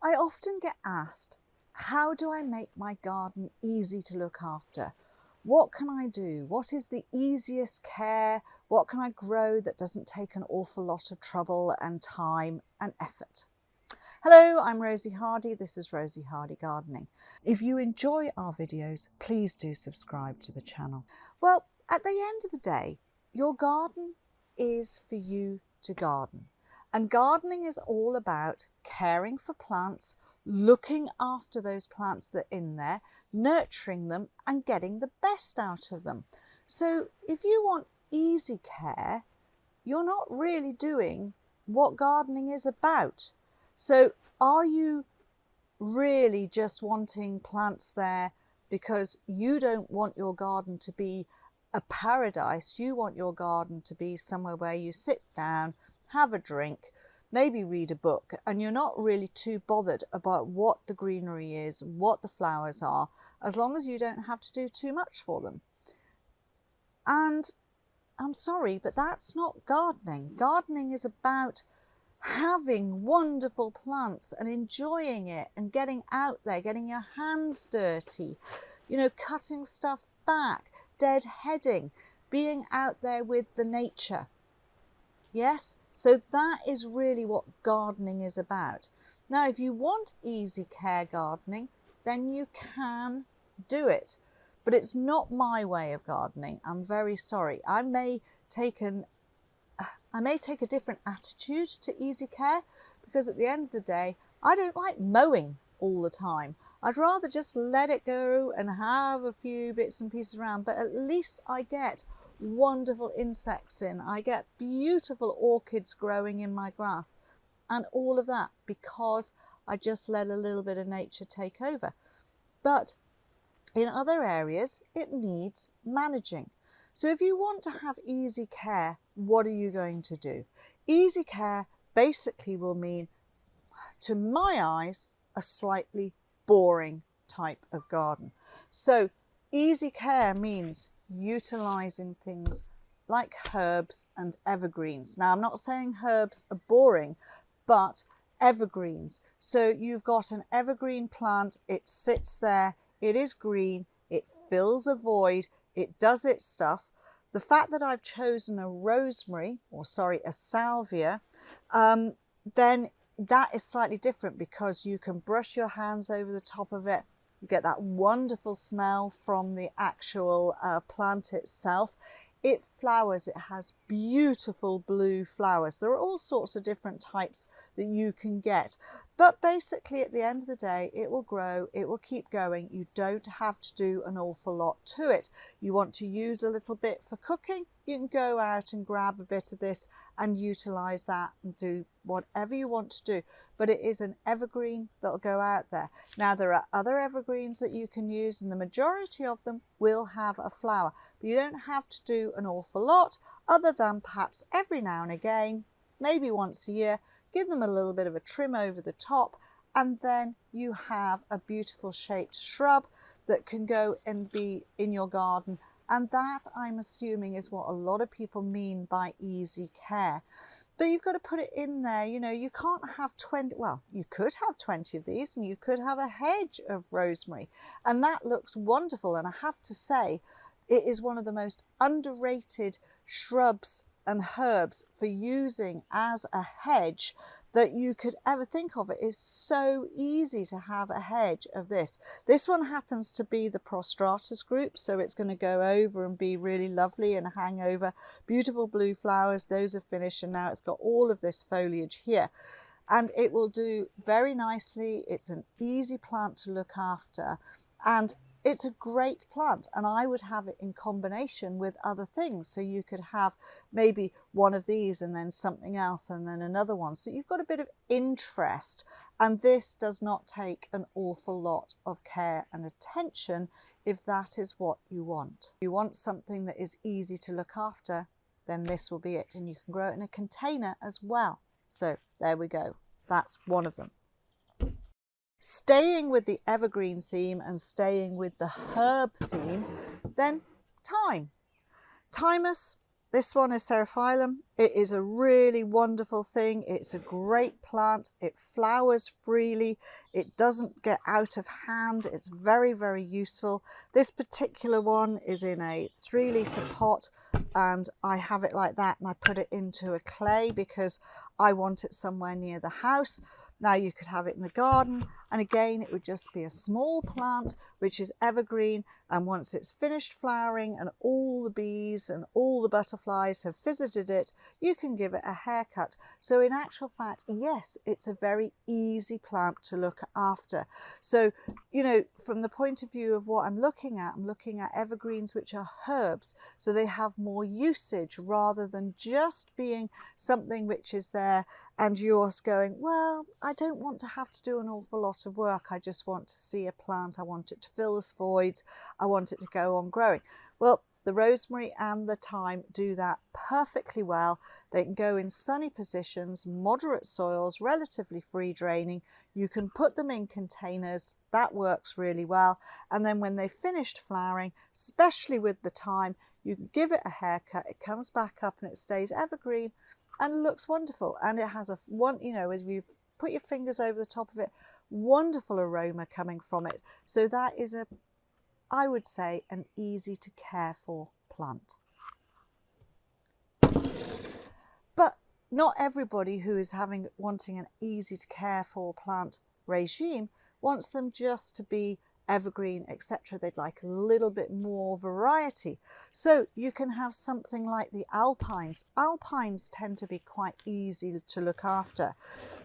I often get asked, how do I make my garden easy to look after? What can I do? What is the easiest care? What can I grow that doesn't take an awful lot of trouble and time and effort? Hello, I'm Rosie Hardy. This is Rosie Hardy Gardening. If you enjoy our videos, please do subscribe to the channel. Well, at the end of the day, your garden is for you to garden. And gardening is all about caring for plants, looking after those plants that are in there, nurturing them and getting the best out of them. So if you want easy care, you're not really doing what gardening is about. So are you really just wanting plants there because you don't want your garden to be a paradise? You want your garden to be somewhere where you sit down, have a drink, maybe read a book, and you're not really too bothered about what the greenery is, what the flowers are, as long as you don't have to do too much for them. And I'm sorry, but that's not gardening. Gardening is about having wonderful plants and enjoying it and getting out there, getting your hands dirty, cutting stuff back, deadheading, being out there with the nature. Yes, so that is really what gardening is about. Now, if you want easy care gardening, then you can do it, but it's not my way of gardening. I'm very sorry. I may take a different attitude to easy care, because at the end of the day, I don't like mowing all the time. I'd rather just let it go and have a few bits and pieces around, but at least I get wonderful insects in. I get beautiful orchids growing in my grass and all of that because I just let a little bit of nature take over. But in other areas, it needs managing. So if you want to have easy care, what are you going to do? Easy care basically will mean, to my eyes, a slightly boring type of garden. So easy care means utilising things like herbs and evergreens. Now, I'm not saying herbs are boring, but evergreens. So you've got an evergreen plant, it sits there, it is green, it fills a void, it does its stuff. The fact that I've chosen a salvia, then that is slightly different because you can brush your hands over the top of it. You get that wonderful smell from the actual plant itself. It flowers, it has beautiful blue flowers. There are all sorts of different types that you can get. But basically at the end of the day, it will grow, it will keep going. You don't have to do an awful lot to it. You want to use a little bit for cooking, you can go out and grab a bit of this and utilise that and do whatever you want to do. But it is an evergreen that'll go out there. Now, there are other evergreens that you can use, and the majority of them will have a flower. But you don't have to do an awful lot, other than perhaps every now and again, maybe once a year, give them a little bit of a trim over the top, and then you have a beautiful shaped shrub that can go and be in your garden. And that, I'm assuming, is what a lot of people mean by easy care. But you've got to put it in there. You can't have 20, well, you could have 20 of these, and you could have a hedge of rosemary, and that looks wonderful. And I have to say, it is one of the most underrated shrubs and herbs for using as a hedge that you could ever think of. It is so easy to have a hedge of this. This one happens to be the Prostratus group, so it's going to go over and be really lovely and hang over. Beautiful blue flowers, those are finished, and now it's got all of this foliage here. And it will do very nicely. It's an easy plant to look after, and it's a great plant, and I would have it in combination with other things. So you could have maybe one of these and then something else and then another one. So you've got a bit of interest, and this does not take an awful lot of care and attention if that is what you want. If you want something that is easy to look after, then this will be it. And you can grow it in a container as well. So there we go. That's one of them. Staying with the evergreen theme and staying with the herb theme, then thyme. Thymus This one is serpyllum. It is a really wonderful thing. It's a great plant. It flowers freely. It doesn't get out of hand. It's very, very useful. This particular one is in a 3-litre pot, and I have it like that, and I put it into a clay because I want it somewhere near the house. Now you could have it in the garden, and again it would just be a small plant which is evergreen, and once it's finished flowering and all the bees and all the butterflies have visited it, you can give it a haircut. So in actual fact, yes, it's a very easy plant to look after. So, you know, from the point of view of what I'm looking at evergreens which are herbs, so they have more usage rather than just being something which is there and you're going, well, I don't want to have to do an awful lot of work. I just want to see a plant. I want it to fill the voids. I want it to go on growing. Well, the rosemary and the thyme do that perfectly well. They can go in sunny positions, moderate soils, relatively free draining. You can put them in containers. That works really well. And then when they've finished flowering, especially with the thyme, you can give it a haircut. It comes back up and it stays evergreen and looks wonderful. And it has you know, as you've put your fingers over the top of it, wonderful aroma coming from it. So that is I would say, an easy to care for plant. But not everybody who is wanting an easy to care for plant regime wants them just to be evergreen, etc. They'd like a little bit more variety. So you can have something like the alpines. Alpines tend to be quite easy to look after.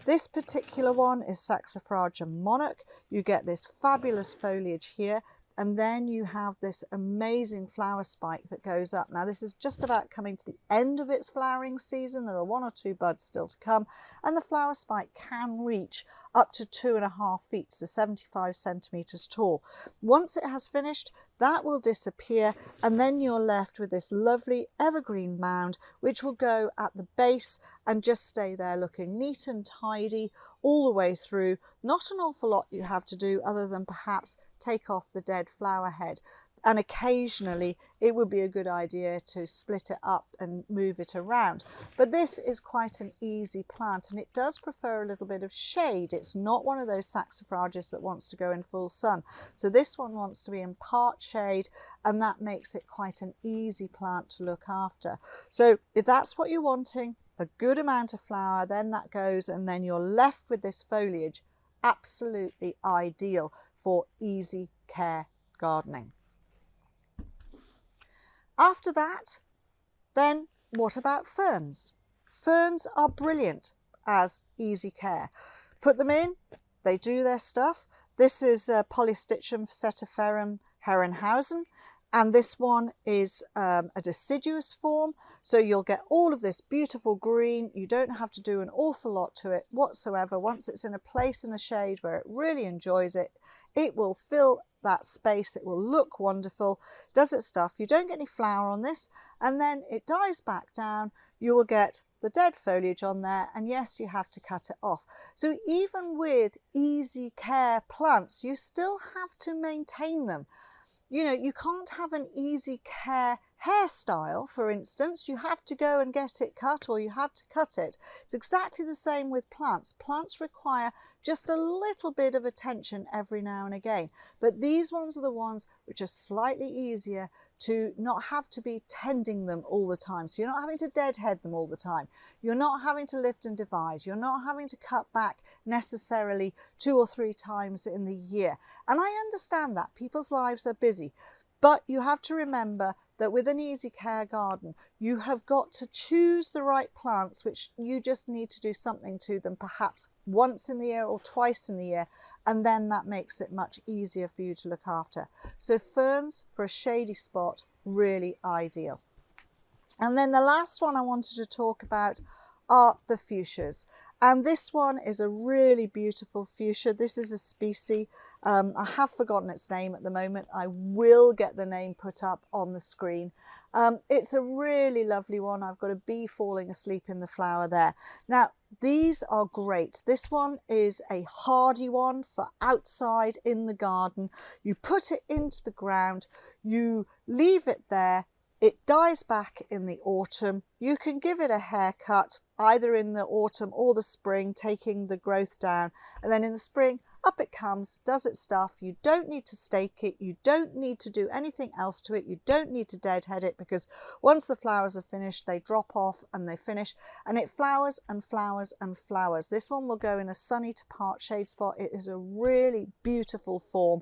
This particular one is Saxifraga Monarch. You get this fabulous foliage here. And then you have this amazing flower spike that goes up. Now this is just about coming to the end of its flowering season. There are 1 or 2 buds still to come. And the flower spike can reach up to 2.5 feet, so 75 centimetres tall. Once it has finished, that will disappear. And then you're left with this lovely evergreen mound, which will go at the base and just stay there looking neat and tidy all the way through. Not an awful lot you have to do other than perhaps take off the dead flower head, and occasionally it would be a good idea to split it up and move it around. But this is quite an easy plant, and it does prefer a little bit of shade. It's not one of those saxifragas that wants to go in full sun. So this one wants to be in part shade, and that makes it quite an easy plant to look after. So if that's what you're wanting, a good amount of flower, then that goes, and then you're left with this foliage. Absolutely ideal for easy care gardening. After that, then what about ferns? Ferns are brilliant as easy care. Put them in, they do their stuff. This is Polystichum setiferum Herrenhausen, and this one is a deciduous form, so you'll get all of this beautiful green. You don't have to do an awful lot to it whatsoever. Once it's in a place in the shade where it really enjoys it, it will fill that space. It will look wonderful, does its stuff. You don't get any flower on this, and then it dies back down. You will get the dead foliage on there, and yes, you have to cut it off. So even with easy care plants, you still have to maintain them. You know, you can't have an easy care hairstyle, for instance. You have to go and get it cut, or you have to cut it. It's exactly the same with plants. Plants require just a little bit of attention every now and again. But these ones are the ones which are slightly easier to not have to be tending them all the time. So you're not having to deadhead them all the time. You're not having to lift and divide. You're not having to cut back necessarily 2 or 3 times in the year. And I understand that people's lives are busy, but you have to remember that with an easy care garden, you have got to choose the right plants, which you just need to do something to them, perhaps once in the year or twice in the year, and then that makes it much easier for you to look after. So ferns for a shady spot, really ideal. And then the last one I wanted to talk about are the fuchsias. And this one is a really beautiful fuchsia. This is a species. I have forgotten its name at the moment. I will get the name put up on the screen. It's a really lovely one. I've got a bee falling asleep in the flower there. Now, these are great. This one is a hardy one for outside in the garden. You put it into the ground, you leave it there, It dies back in the autumn. You can give it a haircut either in the autumn or the spring, taking the growth down, and then in the spring up it comes, does its stuff. You don't need to stake it, you don't need to do anything else to it, you don't need to deadhead it, because once the flowers are finished they drop off and they finish, and it flowers and flowers and flowers. This one will go in a sunny to part shade spot. It is a really beautiful form.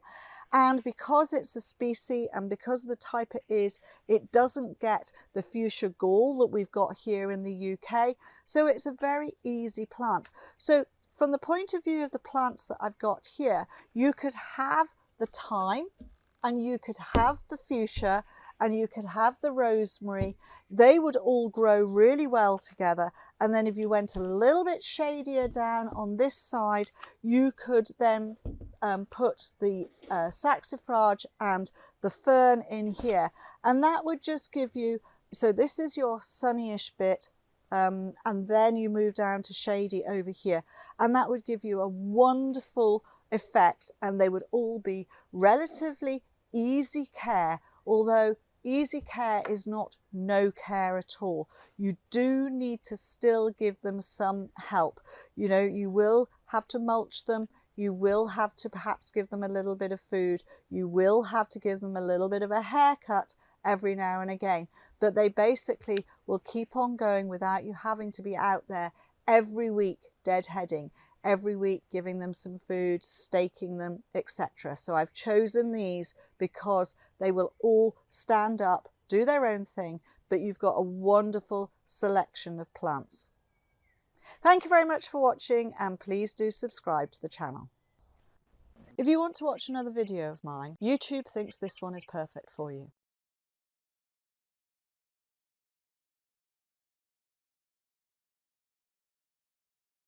And because it's a species and because of the type it is, it doesn't get the fuchsia gall that we've got here in the UK. So it's a very easy plant. So from the point of view of the plants that I've got here, you could have the thyme and you could have the fuchsia and you could have the rosemary. They would all grow really well together. And then if you went a little bit shadier down on this side, you could then put the Saxifraga and the fern in here. And that would just give you, so this is your sunnyish bit, and then you move down to shady over here. And that would give you a wonderful effect, and they would all be relatively easy care, although easy care is not no care at all. You do need to still give them some help. You know, you will have to mulch them. You will have to perhaps give them a little bit of food. You will have to give them a little bit of a haircut every now and again. But they basically will keep on going without you having to be out there every week deadheading, every week giving them some food, staking them, etc. So I've chosen these because they will all stand up, do their own thing, but you've got a wonderful selection of plants. Thank you very much for watching, and please do subscribe to the channel. If you want to watch another video of mine, YouTube thinks this one is perfect for you.